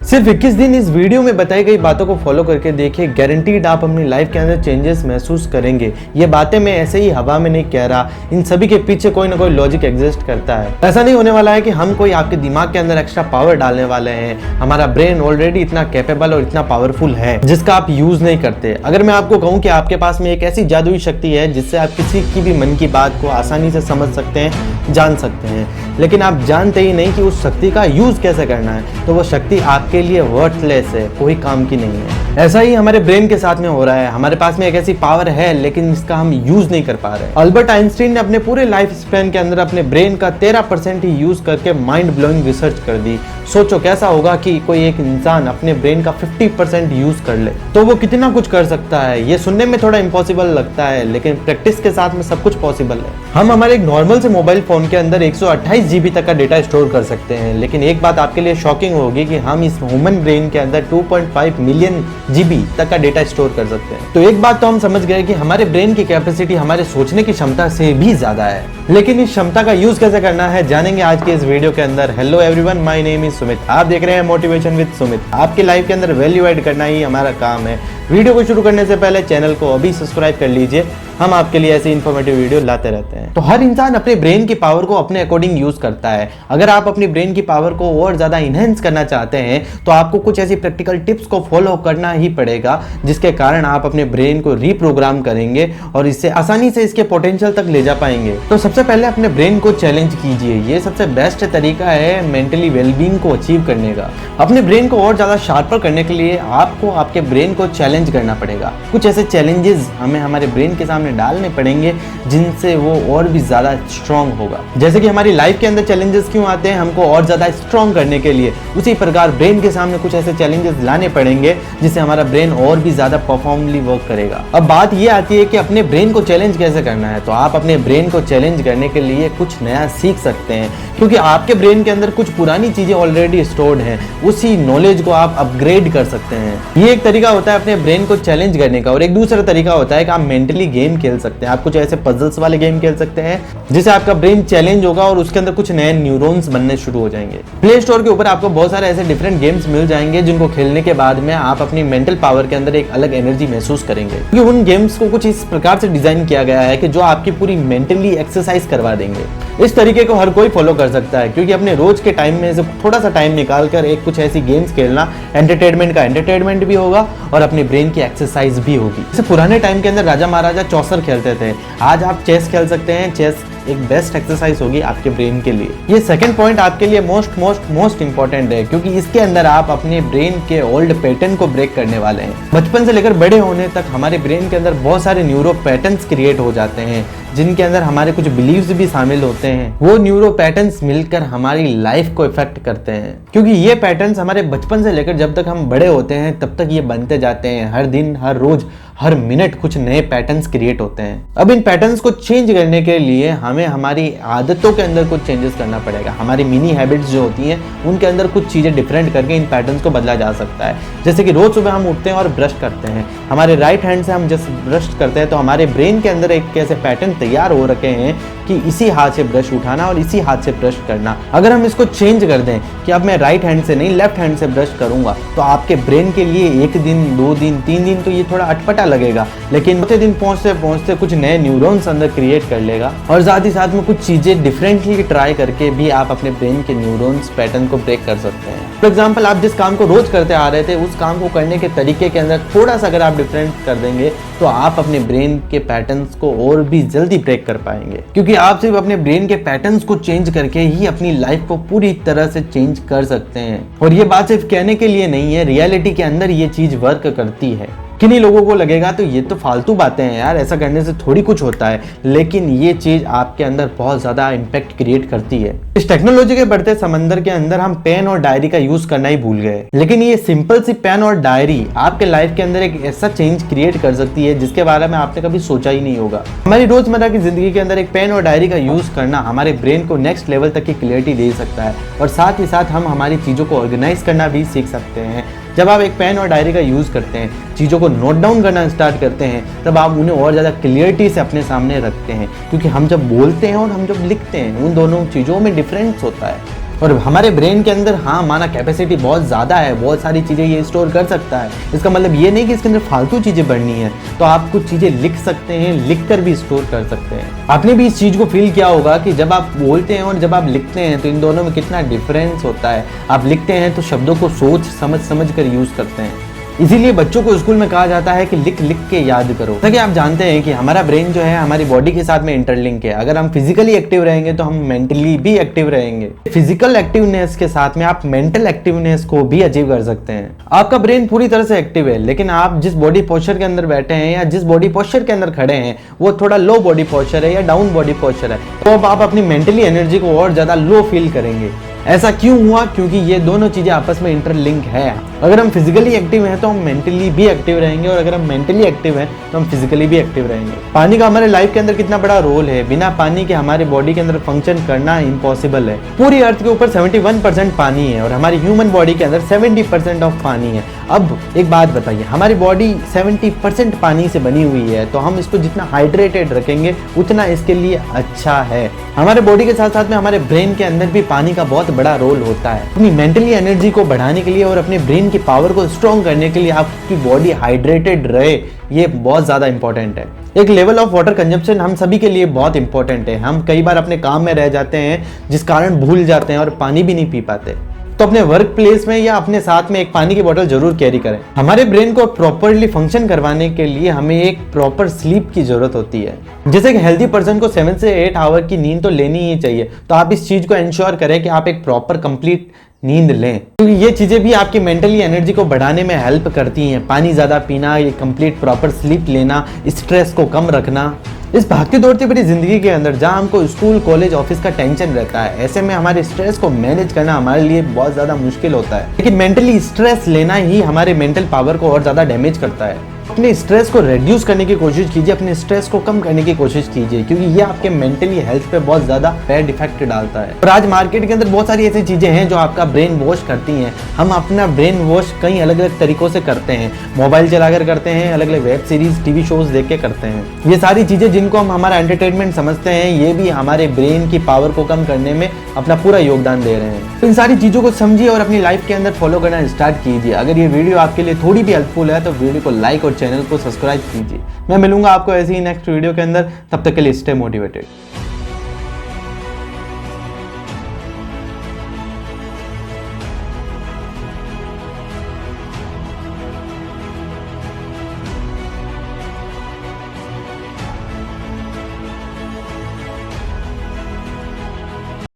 सिर्फ 21 दिन इस वीडियो में बताई गई बातों को फॉलो करके देखिए, गारंटीड आप अपनी लाइफ के अंदर चेंजेस महसूस करेंगे। ये बातें मैं ऐसे ही हवा में नहीं कह रहा, इन सभी के पीछे कोई ना कोई लॉजिक एग्जिस्ट करता है। ऐसा नहीं होने वाला है कि हम कोई आपके दिमाग के अंदर एक्स्ट्रा पावर डालने वाले हैं। हमारा ब्रेन ऑलरेडी इतना कैपेबल और इतना पावरफुल है जिसका आप यूज नहीं करते। अगर मैं आपको कहूँ कि आपके पास में एक ऐसी जादुई शक्ति है जिससे आप किसी की भी मन की बात को आसानी से समझ सकते हैं, जान सकते हैं, लेकिन आप जानते ही नहीं कि उस शक्ति का यूज कैसे करना है, तो वो शक्ति आपके लिए वर्थलेस है, कोई काम की नहीं है। ऐसा ही हमारे ब्रेन के साथ में हो रहा है। हमारे पास में एक ऐसी पावर है लेकिन इसका हम यूज नहीं कर पा रहे। अल्बर्ट आइंस्टीन ने अपने पूरे लाइफ स्पैन के अंदर अपने ब्रेन का 13% ही यूज करके माइंड ब्लोइंग रिसर्च कर दी। सोचो कैसा होगा कि कोई एक इंसान अपने ब्रेन का 50% यूज कर ले तो वो कितना कुछ कर सकता है। ये सुनने में थोड़ा इम्पॉसिबल लगता है लेकिन प्रैक्टिस के साथ में सब कुछ पॉसिबल है। हम हमारे एक नॉर्मल से मोबाइल फोन के अंदर 128 GB तक का डेटा स्टोर कर सकते हैं, लेकिन एक बात आपके लिए शॉकिंग होगी कि हम इस ह्यूमन ब्रेन के अंदर 2.5 मिलियन GB तक का डेटा स्टोर कर सकते हैं। तो एक बात तो हम समझ गए कि हमारे ब्रेन की कैपेसिटी हमारे सोचने की क्षमता से भी ज्यादा है, लेकिन इस क्षमता का यूज कैसे करना है जानेंगे आज के इस वीडियो के अंदर। Hello everyone, my name is Sumit, आप देख रहे हैं मोटिवेशन विद सुमित। आपकी लाइफ के अंदर वैल्यू ऐड करना ही हमारा काम है। वीडियो को शुरू करने से पहले चैनल को अभी सब्सक्राइब कर लीजिए, हम आपके लिए ऐसे इन्फॉर्मेटिव वीडियो लाते रहते हैं। तो हर इंसान अपने ब्रेन की पावर को अपने अकॉर्डिंग यूज करता है। अगर आप अपनी ब्रेन की पावर को और ज्यादा इनहेंस करना चाहते हैं तो आपको कुछ ऐसी प्रैक्टिकल टिप्स को फॉलो करना ही पड़ेगा, जिसके कारण आप अपने ब्रेन को रीप्रोग्राम करेंगे और इससे आसानी से इसके पोटेंशियल तक ले जा पाएंगे। तो सबसे पहले अपने ब्रेन को चैलेंज कीजिए। ये सबसे बेस्ट तरीका है मेंटली वेलबींग को अचीव करने का। अपने ब्रेन को और ज्यादा शार्पर करने के लिए आपको आपके ब्रेन को चैलेंज करना पड़ेगा। कुछ ऐसे चैलेंजेस हमें हमारे ब्रेन के सामने डालने पड़ेंगे जिनसे वो और भी ज्यादा स्ट्रांग होगा। जैसे कि हमारी लाइफ के अंदर चैलेंजेस क्यों आते हैं, हमको और ज्यादा स्ट्रांग करने के लिए, उसी प्रकार ब्रेन के सामने कुछ ऐसे चैलेंजेस लाने पड़ेंगे जिससे हमारा ब्रेन और भी ज्यादा परफॉर्मली वर्क करेगा। अब बात ये आती है कि अपने ब्रेन को चैलेंज कैसे करना है। तो आप अपने ब्रेन को चैलेंज करने के लिए कुछ नया सीख सकते हैं, क्योंकि आपके ब्रेन के अंदर कुछ पुरानी चीजें ऑलरेडी स्टोर्ड हैं। उसी नॉलेज को आप अपग्रेड कर सकते हैं। ये एक तरीका होता है अपने ब्रेन को चैलेंज करने का। और एक दूसरा तरीका होता है कि आप मेंटली गेम खेल सकते हैं। आप कुछ ऐसे पजल्स वाले गेम खेल सकते हैं जिससे आपका ब्रेन चैलेंज होगा और उसके अंदर कुछ नए न्यूरॉन्स बनने शुरू हो जाएंगे। प्ले स्टोर के ऊपर आपको बहुत सारे ऐसे डिफरेंट गेम्स मिल जाएंगे जिनको खेलने के बाद में आप अपनी मेंटल पावर के अंदर एक अलग एनर्जी महसूस करेंगे, क्योंकि उन गेम्स को कुछ इस प्रकार से डिजाइन किया गया है कि जो आपकी पूरी मेंटली एक्सरसाइज करवा देंगे। इस तरीके को हर कोई फॉलो कर सकता है, क्योंकि अपने रोज के टाइम में से थोड़ा सा टाइम निकाल कर एक कुछ ऐसी गेम्स खेलना एंटरटेनमेंट का एंटरटेनमेंट भी होगा और अपने ब्रेन की एक्सरसाइज भी होगी। जैसे पुराने टाइम के अंदर राजा महाराजा चौसर खेलते थे, आज आप चेस खेल सकते हैं। चेस एक बेस्ट एक्सरसाइज होगी आपके ब्रेन के लिए। ये सेकंड पॉइंट आपके लिए मोस्ट इंपॉर्टेंट है, क्योंकि इसके अंदर आप अपने ब्रेन के ओल्ड पैटर्न को ब्रेक करने वाले हैं। बचपन से लेकर बड़े होने तक हमारे ब्रेन के अंदर बहुत सारे न्यूरो पैटर्न्स क्रिएट हो जाते हैं, जिनके अंदर हमारे कुछ बिलीव्स भी शामिल होते हैं। वो न्यूरो पैटर्न्स मिलकर हमारी लाइफ को इफेक्ट करते हैं, क्योंकि ये पैटर्न्स हमारे बचपन से लेकर जब तक हम बड़े होते हैं तब तक ये बनते जाते हैं। हर दिन, हर रोज, हर मिनट कुछ नए पैटर्न्स क्रिएट होते हैं। अब इन पैटर्न्स को चेंज करने के लिए हमें हमारी आदतों के अंदर कुछ चेंजेस करना पड़ेगा। हमारी मिनी हैबिट्स जो होती हैं उनके अंदर कुछ चीजें डिफरेंट करके इन पैटर्न्स को बदला जा सकता है। जैसे कि रोज सुबह हम उठते हैं और ब्रश करते हैं, हमारे राइट हैंड से हम जब ब्रश करते हैं तो हमारे ब्रेन के अंदर एक ऐसे पैटर्न तैयार हो रखे हैं कि इसी हाथ से ब्रश उठाना और इसी हाथ से ब्रश करना। अगर हम इसको चेंज कर दें कि अब मैं राइट हैंड से नहीं लेफ्ट हैंड से ब्रश करूंगा, तो आपके ब्रेन के लिए 1 दिन, 2 दिन, 3 दिन तो ये थोड़ा अटपटा लगेगा, लेकिन चौथे दिन पहुंचते पहुंचते कुछ नए न्यूरॉन्स अंदर क्रिएट कर लेगा। और साथ ही साथ में कुछ चीजें डिफरेंटली ट्राई करके भी आप अपने ब्रेन के न्यूरॉन्स पैटर्न को ब्रेक कर सकते हैं। फॉर एग्जाम्पल, आप जिस काम को रोज करते आ रहे थे उस काम को करने के तरीके के अंदर थोड़ा सा अगर आप डिफरेंट कर देंगे तो आप अपने ब्रेन के पैटर्न्स को और भी जल्दी ब्रेक कर पाएंगे, क्योंकि आप सिर्फ अपने ब्रेन के पैटर्न्स को चेंज करके ही अपनी लाइफ को पूरी तरह से चेंज कर सकते हैं। और ये बात सिर्फ कहने के लिए नहीं है, रियलिटी के अंदर ये चीज वर्क करती है। किन्हीं लोगों को लगेगा तो ये तो फालतू बातें हैं यार, ऐसा करने से थोड़ी कुछ होता है, लेकिन ये चीज आपके अंदर बहुत ज्यादा इम्पैक्ट क्रिएट करती है। इस टेक्नोलॉजी के बढ़ते समंदर के अंदर हम पेन और डायरी का यूज करना ही भूल गए, लेकिन ये सिंपल सी पेन और डायरी आपके लाइफ के अंदर एक ऐसा चेंज क्रिएट कर सकती है जिसके बारे में आपने कभी सोचा ही नहीं होगा। हमारी रोजमर्रा की जिंदगी के अंदर एक पेन और डायरी का यूज करना हमारे ब्रेन को नेक्स्ट लेवल तक की क्लियरिटी दे सकता है, और साथ ही साथ हम हमारी चीजों को ऑर्गेनाइज करना भी सीख सकते हैं। जब आप एक पेन और डायरी का यूज़ करते हैं, चीज़ों को नोट डाउन करना स्टार्ट करते हैं, तब आप उन्हें और ज़्यादा क्लियरिटी से अपने सामने रखते हैं, क्योंकि हम जब बोलते हैं और हम जब लिखते हैं उन दोनों चीज़ों में डिफरेंस होता है। और हमारे ब्रेन के अंदर हाँ माना कैपेसिटी बहुत ज़्यादा है, बहुत सारी चीज़ें ये स्टोर कर सकता है। इसका मतलब ये नहीं कि इसके अंदर फालतू चीज़ें बढ़नी है, तो आप कुछ चीज़ें लिख सकते हैं, लिख कर भी स्टोर कर सकते हैं। आपने भी इस चीज़ को फील किया होगा कि जब आप बोलते हैं और जब आप लिखते हैं तो इन दोनों में कितना डिफरेंस होता है। आप लिखते हैं तो शब्दों को सोच समझ कर यूज़ करते हैं, इसीलिए बच्चों को स्कूल में कहा जाता है कि लिख लिख के याद करो। जैसा कि आप जानते हैं कि हमारा ब्रेन जो है हमारी बॉडी के साथ में इंटरलिंक है। अगर हम फिजिकली एक्टिव रहेंगे तो हम मेंटली भी एक्टिव रहेंगे। फिजिकल एक्टिवनेस के साथ में आप मेंटल एक्टिवनेस को भी अचीव कर सकते हैं। आपका ब्रेन पूरी तरह से एक्टिव है, लेकिन आप जिस बॉडी पोस्चर के अंदर बैठे हैं या जिस बॉडी पोस्चर के अंदर खड़े हैं वो थोड़ा लो बॉडी पोस्चर है या डाउन बॉडी पोस्चर है, तो अब आप अपनी मेंटली एनर्जी को और ज्यादा लो फील करेंगे। ऐसा क्यों हुआ? क्योंकि ये दोनों चीजें आपस में इंटरलिंक है। अगर हम फिजिकली एक्टिव हैं तो हम मेंटली भी एक्टिव रहेंगे, और अगर हम मेंटली एक्टिव हैं तो हम फिजिकली भी एक्टिव रहेंगे। पानी का हमारे लाइफ के अंदर कितना बड़ा रोल है। बिना पानी के हमारे बॉडी के अंदर फंक्शन करना इम्पॉसिबल है। पूरी अर्थ के ऊपर 71% पानी है और हमारी ह्यूमन बॉडी के अंदर 70% ऑफ पानी है। अब एक बात बताइए, हमारी बॉडी 70% पानी से बनी हुई है, तो हम इसको जितना हाइड्रेटेड रखेंगे उतना इसके लिए अच्छा है। हमारे बॉडी के साथ साथ में हमारे ब्रेन के अंदर भी पानी का बहुत बड़ा रोल होता है। अपनी मेंटली एनर्जी को बढ़ाने के लिए और अपने ब्रेन की पावर को स्ट्रॉन्ग करने के लिए आपकी बॉडी हाइड्रेटेड रहे, ये बहुत ज़्यादा इंपॉर्टेंट है। एक लेवल ऑफ वाटर कंजप्शन हम सभी के लिए बहुत इंपॉर्टेंट है। हम कई बार अपने काम में रह जाते हैं जिस कारण भूल जाते हैं और पानी भी नहीं पी पाते, तो अपने वर्क प्लेस में या अपने साथ में एक पानी की बोतल जरूर कैरी करें। हमारे ब्रेन को प्रॉपरली फंक्शन करवाने के लिए हमें एक प्रॉपर स्लीप की जरूरत होती है। जैसे कि हेल्दी पर्सन को 7 से 8 आवर की नींद तो लेनी ही चाहिए, तो आप इस चीज को इंश्योर करें कि आप एक प्रॉपर कंप्लीट नींद लें, क्योंकि ये चीजें भी आपकी मेंटली एनर्जी को बढ़ाने में हेल्प करती हैं। पानी ज्यादा पीना, ये कंप्लीट प्रॉपर स्लीप लेना, स्ट्रेस को कम रखना। इस भागती दौड़ती बड़ी जिंदगी के अंदर जहां हमको स्कूल कॉलेज ऑफिस का टेंशन रहता है, ऐसे में हमारे स्ट्रेस को मैनेज करना हमारे लिए बहुत ज्यादा मुश्किल होता है। लेकिन मेंटली स्ट्रेस लेना ही हमारे मेंटल पावर को और ज्यादा डैमेज करता है। अपने स्ट्रेस को रिड्यूस करने की कोशिश कीजिए, अपने स्ट्रेस को कम करने की कोशिश कीजिए, क्योंकि ये आपके मेंटली हेल्थ पे बहुत ज्यादा बैड इफेक्ट डालता है। और आज मार्केट के अंदर बहुत सारी ऐसी चीजें हैं जो आपका ब्रेन वॉश करती हैं। हम अपना ब्रेन वॉश कई अलग अलग तरीकों से करते हैं, मोबाइल चलाकर करते हैं, अलग अलग वेब सीरीज टीवी शोज देख के करते हैं। ये सारी चीजें जिनको हम हमारा एंटरटेनमेंट समझते हैं, ये भी हमारे ब्रेन की पावर को कम करने में अपना पूरा योगदान दे रहे हैं। तो इन सारी चीजों को समझिए और अपनी लाइफ के अंदर फॉलो करना स्टार्ट कीजिए। अगर ये वीडियो आपके लिए थोड़ी भी हेल्पफुल है तो वीडियो को लाइक और चैनल को सब्सक्राइब कीजिए। मैं मिलूंगा आपको ऐसे ही नेक्स्ट वीडियो के अंदर, तब तक के लिए स्टे मोटिवेटेड।